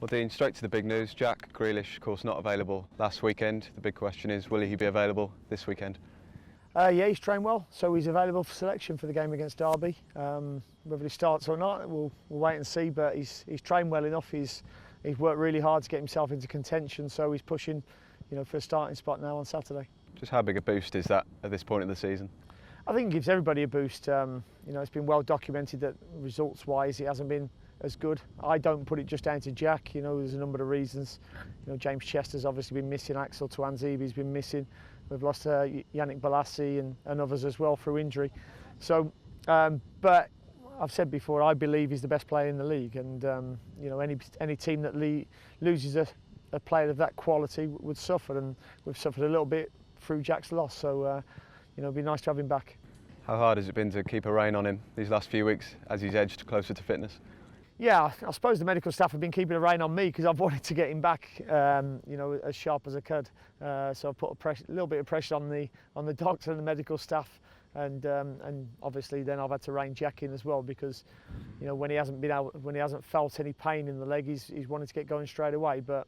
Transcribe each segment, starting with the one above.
Well, Dean, straight to the big news. Jack Grealish, of course, not available last weekend. The big question is, will he be available this weekend? Yeah, he's trained well, so he's available for selection for the game against Derby. Whether he starts or not, we'll wait and see. But he's trained well enough. He's worked really hard to get himself into contention, so he's pushing, for a starting spot now on Saturday. Just how big a boost is that at this point of the season? I think it gives everybody a boost. It's been well documented that results-wise it hasn't been as good. I don't put it just down to Jack. There's a number of reasons. James Chester's obviously been missing. Axel Tuanzebe's been missing. We've lost Yannick Bolasie and others as well through injury. So, but I've said before, I believe he's the best player in the league, and any team that loses a player of that quality would suffer, and we've suffered a little bit through Jack's loss. So, it'd be nice to have him back. How hard has it been to keep a rein on him these last few weeks as he's edged closer to fitness? Yeah, I suppose the medical staff have been keeping a rein on me because I've wanted to get him back, as sharp as I could. So I put a little bit of pressure on the doctor and the medical staff, and obviously then I've had to rein Jack in as well because, when he hasn't felt any pain in the leg, he's wanted to get going straight away. But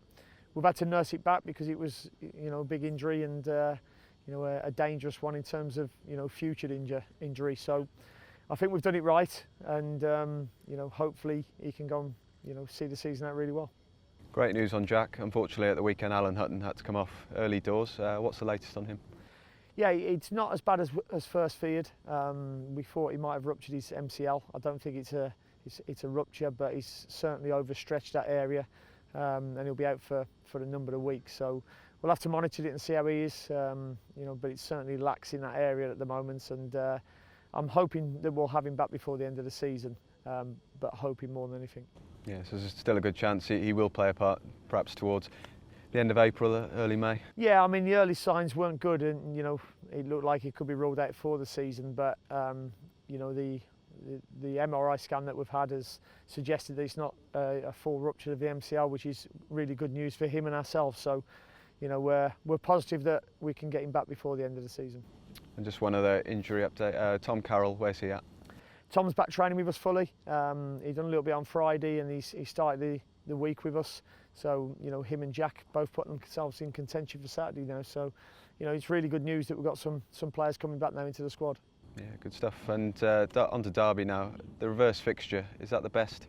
we've had to nurse it back because it was, a big injury and a dangerous one in terms of future injury. So I think we've done it right, and hopefully he can go and see the season out really well. Great news on Jack. Unfortunately, at the weekend, Hutton had to come off early doors. What's the latest on him? Yeah, it's not as bad as first feared. We thought he might have ruptured his MCL. I don't think it's a rupture, but he's certainly overstretched that area, and he'll be out for a number of weeks. So we'll have to monitor it and see how he is. But it's certainly lax in that area at the moment, and I'm hoping that we'll have him back before the end of the season, but hoping more than anything. Yeah, so there's still a good chance he will play a part, perhaps towards the end of April, early May. Yeah, I mean the early signs weren't good, and it looked like he could be ruled out for the season. But the MRI scan that we've had has suggested that it's not a full rupture of the MCL, which is really good news for him and ourselves. So, we're positive that we can get him back before the end of the season. And just one other injury update. Tom Carroll, where's he at? Tom's back training with us fully. He done a little bit on Friday, and he started the week with us. So him and Jack both putting themselves in contention for Saturday now. So it's really good news that we've got some players coming back now into the squad. Yeah, good stuff. And on to Derby now. The reverse fixture, is that the best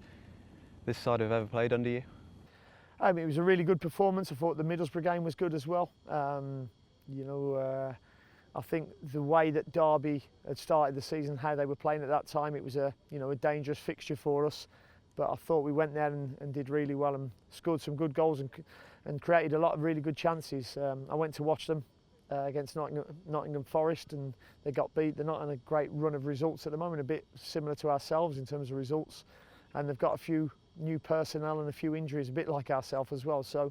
this side have ever played under you? It was a really good performance. I thought the Middlesbrough game was good as well. I think the way that Derby had started the season, how they were playing at that time, it was a dangerous fixture for us. But I thought we went there and did really well and scored some good goals and created a lot of really good chances. I went to watch them against Nottingham Forest, and they got beat. They're not on a great run of results at the moment, a bit similar to ourselves in terms of results. And they've got a few new personnel and a few injuries, a bit like ourselves as well. So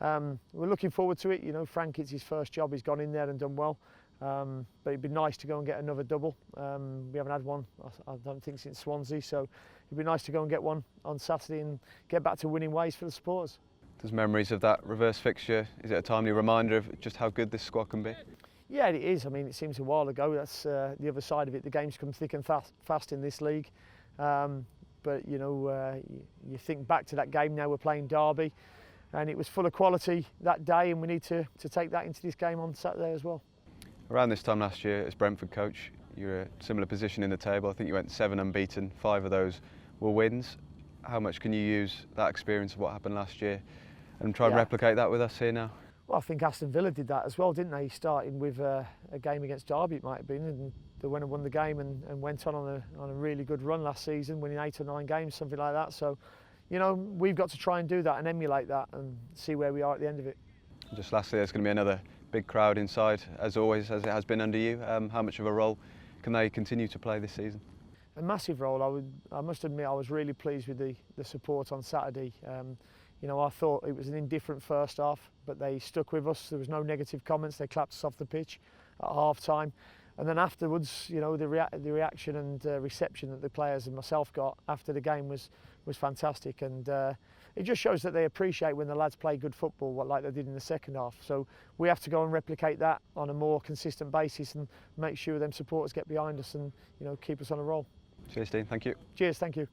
we're looking forward to it. Frank, it's his first job. He's gone in there and done well. But it'd be nice to go and get another double. We haven't had one, I don't think, since Swansea, so it'd be nice to go and get one on Saturday and get back to winning ways for the supporters. There's memories of that reverse fixture. Is it a timely reminder of just how good this squad can be? Yeah, it is. I mean, it seems a while ago. That's the other side of it. The games come thick and fast in this league. But you think back to that game now. We're playing Derby, and it was full of quality that day, and we need to take that into this game on Saturday as well. Around this time last year, as Brentford coach, you're a similar position in the table. I think you went 7 unbeaten, 5 of those were wins. How much can you use that experience of what happened last year and try and replicate that with us here now? Well, I think Aston Villa did that as well, didn't they? Starting with a game against Derby, it might have been, and they went and won the game and went on a really good run last season, winning 8 or 9 games, something like that. So, we've got to try and do that and emulate that and see where we are at the end of it. Just lastly, there's going to be another big crowd inside, as always, as it has been under you. How much of a role can they continue to play this season? A massive role. I must admit, I was really pleased with the support on Saturday. I thought it was an indifferent first half, but they stuck with us. There was no negative comments. They clapped us off the pitch at half time. And then afterwards, the reaction and reception that the players and myself got after the game was fantastic. And it just shows that they appreciate when the lads play good football, like they did in the second half. So we have to go and replicate that on a more consistent basis and make sure them supporters get behind us and keep us on a roll. Cheers, Dean. Thank you. Cheers. Thank you.